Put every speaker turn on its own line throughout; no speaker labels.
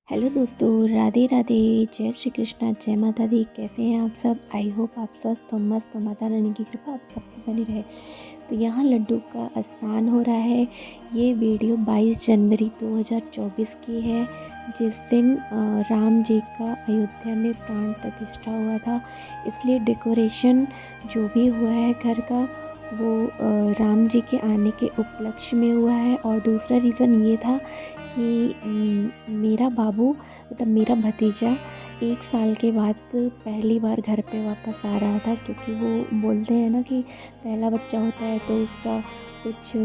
Hello दोस्तों, राधे राधे। जय श्री कृष्णा, जय माता दी। कैसे हैं आप सब? आई होप आप स्वस्थ हो, मस्त हो। माता रानी की कृपा आप सब पे बनी रहे। तो यहाँ लड्डू का स्नान हो रहा है। ये वीडियो 22 जनवरी 2024 की है, जिस दिन राम जी का अयोध्या में प्राण प्रतिष्ठा हुआ था। इसलिए डेकोरेशन जो भी हुआ है घर का, वो राम जी के आने के उपलक्ष्य में हुआ है। और दूसरा रीज़न ये था कि मेरा बाबू मतलब मेरा भतीजा 1 साल के बाद पहली बार घर पे वापस आ रहा था, क्योंकि वो बोलते हैं ना कि पहला बच्चा होता है तो उसका कुछ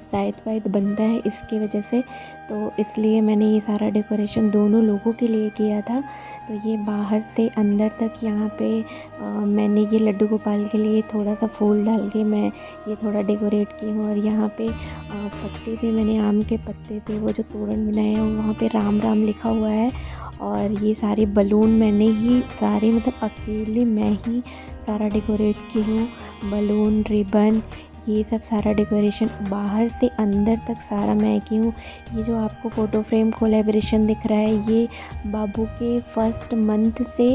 शायद वायद बनता है, इसकी वजह से। तो इसलिए मैंने ये सारा डेकोरेशन दोनों लोगों के लिए किया था। तो ये बाहर से अंदर तक यहाँ पे मैंने ये लड्डू गोपाल के लिए थोड़ा सा फूल डाल के मैं ये थोड़ा डेकोरेट की हूँ। और यहाँ पे पत्ते पे मैंने आम के पत्ते पे वो जो तोरण बनाए हैं वहाँ पे राम राम लिखा हुआ है। और ये सारे बलून मैंने ही सारे मतलब अकेले मैं ही सारा डेकोरेट की हूँ। बलून, रिबन, ये सब सारा डेकोरेशन बाहर से अंदर तक सारा मैं की हूँ। ये जो आपको फ़ोटो फ्रेम कोलैबोरेशन दिख रहा है, ये बाबू के फर्स्ट मंथ से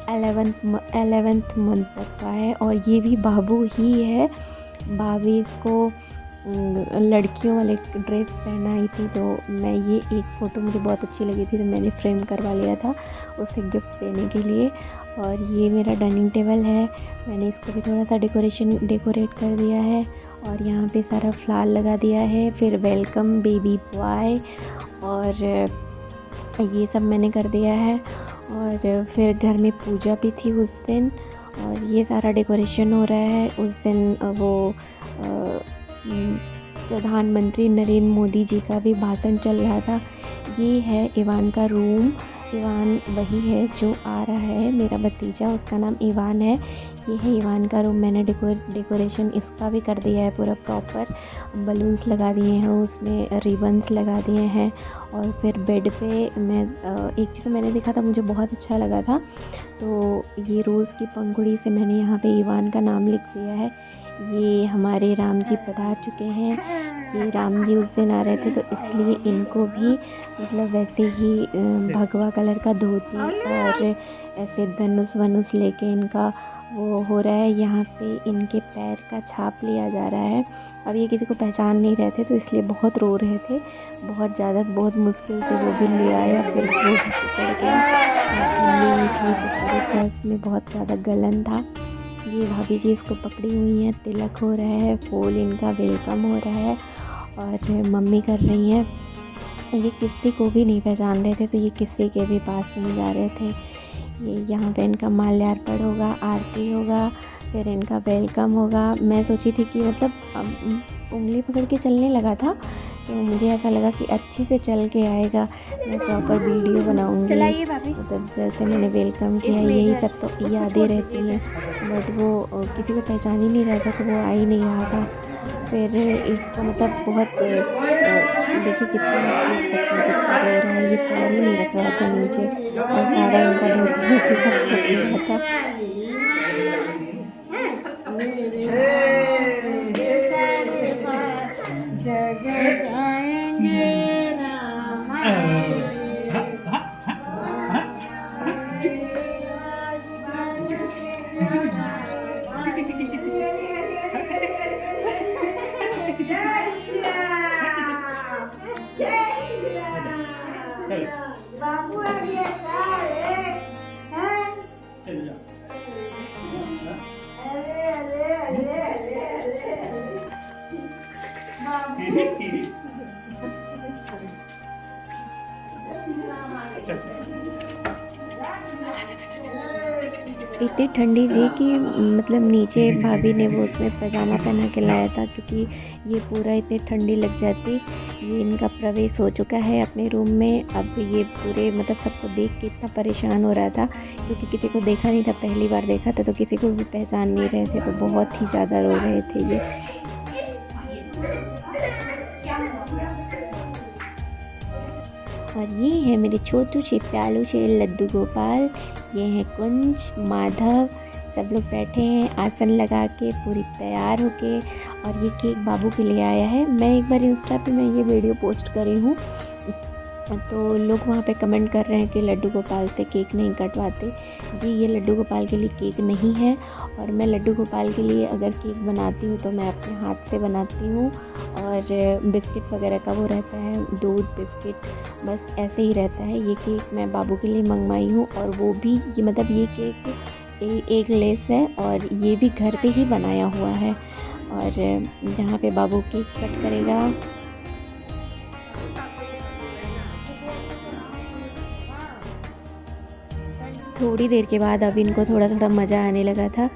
11th मंथ तक का है। और ये भी बाबू ही है। भाभी इसको लड़कियों वाले ड्रेस पहनाई थी, तो मैं ये एक फ़ोटो मुझे बहुत अच्छी लगी थी, तो मैंने फ्रेम करवा लिया था उसे गिफ्ट देने के लिए। और ये मेरा डाइनिंग टेबल है, मैंने इसको भी थोड़ा सा डेकोरेट कर दिया है। और यहाँ पे सारा फ्लावर लगा दिया है। फिर वेलकम बेबी बॉय और ये सब मैंने कर दिया है। और फिर घर में पूजा भी थी उस दिन, और ये सारा डेकोरेशन हो रहा है। उस दिन वो प्रधानमंत्री नरेंद्र मोदी जी का भी भाषण चल रहा था। ये है इवान का रूम। इवान वही है जो आ रहा है, मेरा भतीजा, उसका नाम इवान है। ये है इवान का रूम। मैंने डेकोरेशन इसका भी कर दिया है पूरा प्रॉपर। बलून्स लगा दिए हैं, उसमें रिबन्स लगा दिए हैं। और फिर बेड पे मैं एक जगह मैंने देखा था, मुझे बहुत अच्छा लगा था, तो ये रोज़ की पंखुड़ी से मैंने यहाँ पे इवान का नाम लिख दिया है। ये हमारे राम जी पधार चुके हैं। ये राम जी उस दिन आ रहे थे, तो इसलिए इनको भी मतलब वैसे ही भगवा कलर का धोती और ऐसे धनुष वनुष लेके इनका वो हो रहा है। यहाँ पे इनके पैर का छाप लिया जा रहा है। अब ये किसी को पहचान नहीं रहे थे, तो इसलिए बहुत रो रहे थे, बहुत ज़्यादा, बहुत मुश्किल से वो भी ले आया। फिर वो भी पकड़ गया, ठंडी हुई थी तो पूरे फर्श में बहुत ज़्यादा गलन था। ये भाभी जी इसको पकड़ी हुई हैं, तिलक हो रहा है, फूल इनका वेलकम हो रहा है। और मम्मी कर रही हैं। ये किसी को भी नहीं पहचान रहे थे, तो ये किसी के भी पास नहीं जा रहे थे। ये यहाँ पे इनका माल्यार्पण होगा, आरती होगा, फिर इनका वेलकम होगा। मैं सोची थी कि मतलब उंगली पकड़ के चलने लगा था, तो मुझे ऐसा लगा कि अच्छे से चल के आएगा, मैं प्रॉपर वीडियो बनाऊंगी। मतलब जैसे मैंने वेलकम किया, यही सब तो यादें रहती हैं। बट वो किसी को पहचान ही नहीं रहा था, तो वो आ ही नहीं रहा था। फिर इसको मतलब बहुत देखिए कितना देख सकते हैं कितना रो रहा है। ये पैर ही नहीं रख रहा था नीचे, और सारा इनका धोती धोती सब फट रहा था।
जग जाएंगे राम जय श्री राम, जय श्री राम। बाबू अभी है अरे अरे अरे अरे अरे
इतनी ठंडी थी कि मतलब नीचे भाभी ने वो उसमें पजामा पहना के लाया था, क्योंकि ये पूरा इतनी ठंडी लग जाती। ये इनका प्रवेश हो चुका है अपने रूम में। अब ये पूरे मतलब सबको देख के इतना परेशान हो रहा था, क्योंकि किसी को देखा नहीं था, पहली बार देखा था, तो किसी को भी पहचान नहीं रहे थे, तो बहुत ही ज़्यादा रो रहे थे ये। और ये है मेरे छोटू से प्यालू से लड्डू गोपाल। ये हैं कुंज, माधव, सब लोग बैठे हैं आसन लगा के पूरी तैयार होके। और ये केक बाबू के लिए आया है। मैं एक बार इंस्टा पे मैं ये वीडियो पोस्ट करी हूँ, तो लोग वहाँ पे कमेंट कर रहे हैं कि लड्डू गोपाल से केक नहीं कटवाते। जी, ये लड्डू गोपाल के लिए केक नहीं है, और मैं लड्डू गोपाल के लिए अगर केक बनाती हूँ तो मैं अपने हाथ से बनाती हूँ। और बिस्किट वगैरह का वो रहता है, दूध बिस्किट बस ऐसे ही रहता है। ये केक मैं बाबू के लिए मंगवाई हूँ, और वो भी ये मतलब ये केक एक लेस है, और ये भी घर पे ही बनाया हुआ है। और यहाँ पे बाबू केक कट करेगा। थोड़ी देर के बाद अब इनको थोड़ा थोड़ा मज़ा आने लगा था,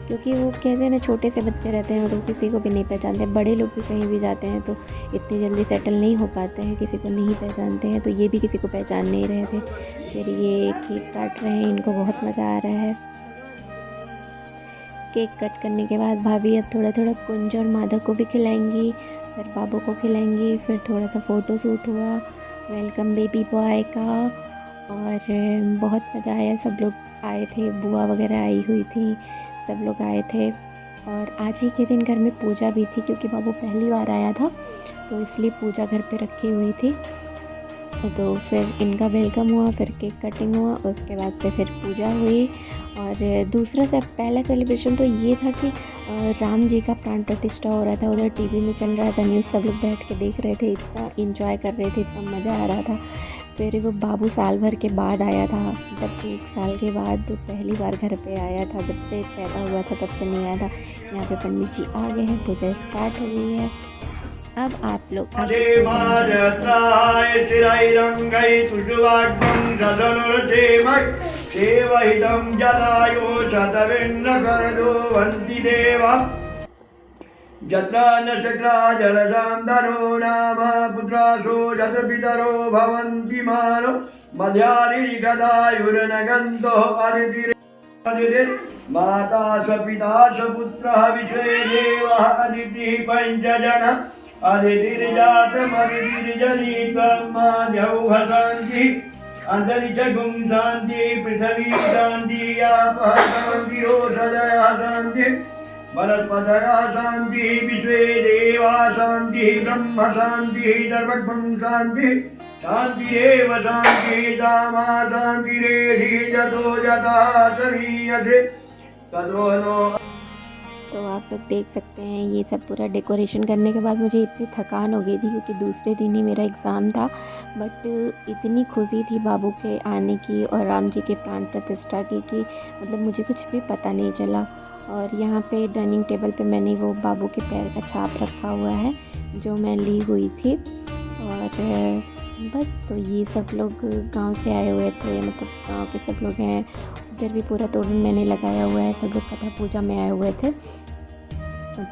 क्योंकि वो कहते हैं ना, छोटे से बच्चे रहते हैं तो किसी को भी नहीं पहचानते। बड़े लोग भी कहीं भी जाते हैं तो इतनी जल्दी सेटल नहीं हो पाते हैं, किसी को नहीं पहचानते हैं। तो ये भी किसी को पहचान नहीं रहे थे। फिर ये केक काट रहे हैं, इनको बहुत मज़ा आ रहा है। केक कट करने के बाद भाभी अब थोड़ा थोड़ा कुंज और माधव को भी खिलाएंगी, फिर बाबू को खिलाएंगी। फिर थोड़ा सा फ़ोटो शूट हुआ वेलकम बेबी बॉय का, और बहुत मज़ा आया। सब लोग आए थे, बुआ वगैरह आई हुई थी, सब लोग आए थे। और आज ही के दिन घर में पूजा भी थी, क्योंकि बाबू पहली बार आया था तो इसलिए पूजा घर पे रखी हुई थी। तो फिर इनका वेलकम हुआ, फिर केक कटिंग हुआ, उसके बाद से फिर पूजा हुई। और दूसरा से पहला सेलिब्रेशन तो ये था कि राम जी का प्राण प्रतिष्ठा हो रहा था, उधर टीवी में चल रहा था न्यूज़, सब लोग बैठ के देख रहे थे, इतना एंजॉय कर रहे थे, इतना मज़ा आ रहा था। फिर वो बाबू साल भर के बाद आया था, मतलब 1 साल के बाद तो पहली बार घर पे आया था। जब से पैदा हुआ था तब से नहीं आया था। यहाँ पे पंडित जी आ गए हैं, पूजा स्टार्ट हो गई है। अब आप लोग
यत्र न शक्राजलसान्दरो नाम पुत्रासो यत्र पितरो भवन्ति मानो मध्यानिर्गदायुर्नगन्तो अदितिर् माता स पिता स पुत्रः विश्वे देवः अदितिः पञ्चजन अदितिर्जातमदितिर्जनित्वं माध्यौः शान्तिः अन्तरिक्षगुं शान्तिः पृथिवी शान्तिः आपः शान्तिरोषधयः शान्तिः वनस्पतयः शान्तिः विश्वे देवाः शान्तिः ब्रह्म शान्तिः सर्वगुं शान्तिः शान्तिरेव शान्तिः सामा शान्तिरेधि जतो यथा समीयते ततो नो।
तो आप लोग देख सकते हैं ये सब पूरा डेकोरेशन करने के बाद मुझे इतनी थकान हो गई थी, क्योंकि दूसरे दिन ही मेरा एग्ज़ाम था। बट इतनी खुशी थी बाबू के आने की और राम जी के प्राण प्रतिष्ठा की कि मतलब मुझे कुछ भी पता नहीं चला। और यहाँ पे डाइनिंग टेबल पे मैंने वो बाबू के पैर का छाप रखा हुआ है जो मैं ली हुई थी। और बस तो ये सब लोग गांव से आए हुए थे, मतलब गांव के सब लोग हैं। उधर भी पूरा तोरण मैंने लगाया हुआ है, सब लोग कथा पूजा में आए हुए थे। तो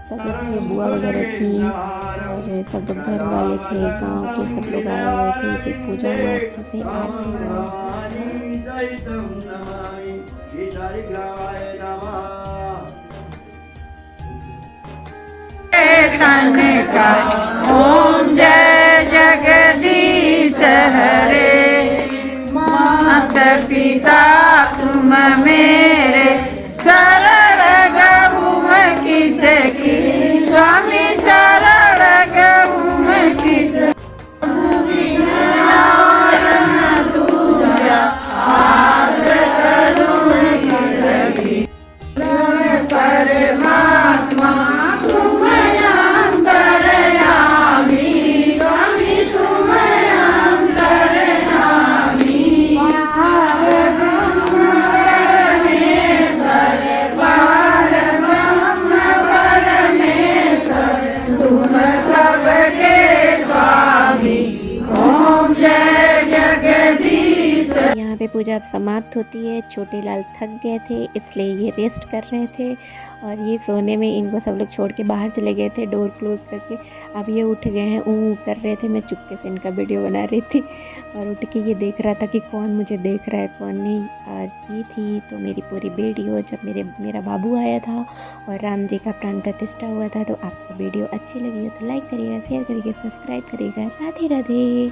सब लोग थे, बुआ वगैरह थी और सब लोग घर वाले थे, गांव के सब लोग आए हुए थे। फिर पूजा हुआ अच्छे से, आरती
ओम जय जगदीश हरे, माता पिता तुम मेरे, शरण गहूँ मैं किसकी, स्वामी शरण गहूँ मैं किसकी। परमात्मा तुम अंतर्यामी, स्वामी तुम अंतर्यामी, पार ब्रह्म परमेश्वर, तुम सबके स्वामी। ओम जय जगदीश।
यहाँ पे पूजा अब समाप्त होती है। छोटे लाल थक गए थे इसलिए ये रेस्ट कर रहे थे, और ये सोने में इनको सब लोग छोड़ के बाहर चले गए थे डोर क्लोज करके। अब ये उठ गए हैं, ऊँ कर रहे थे। मैं चुपके से इनका वीडियो बना रही थी और उठ के ये देख रहा था कि कौन मुझे देख रहा है कौन नहीं। और ये थी तो मेरी पूरी वीडियो जब मेरा बाबू आया था और राम जी का प्राण प्रतिष्ठा हुआ था। तो आपको वीडियो अच्छी लगी हो तो लाइक करिएगा, शेयर करिएगा, सब्सक्राइब करिएगा। राधे राधे।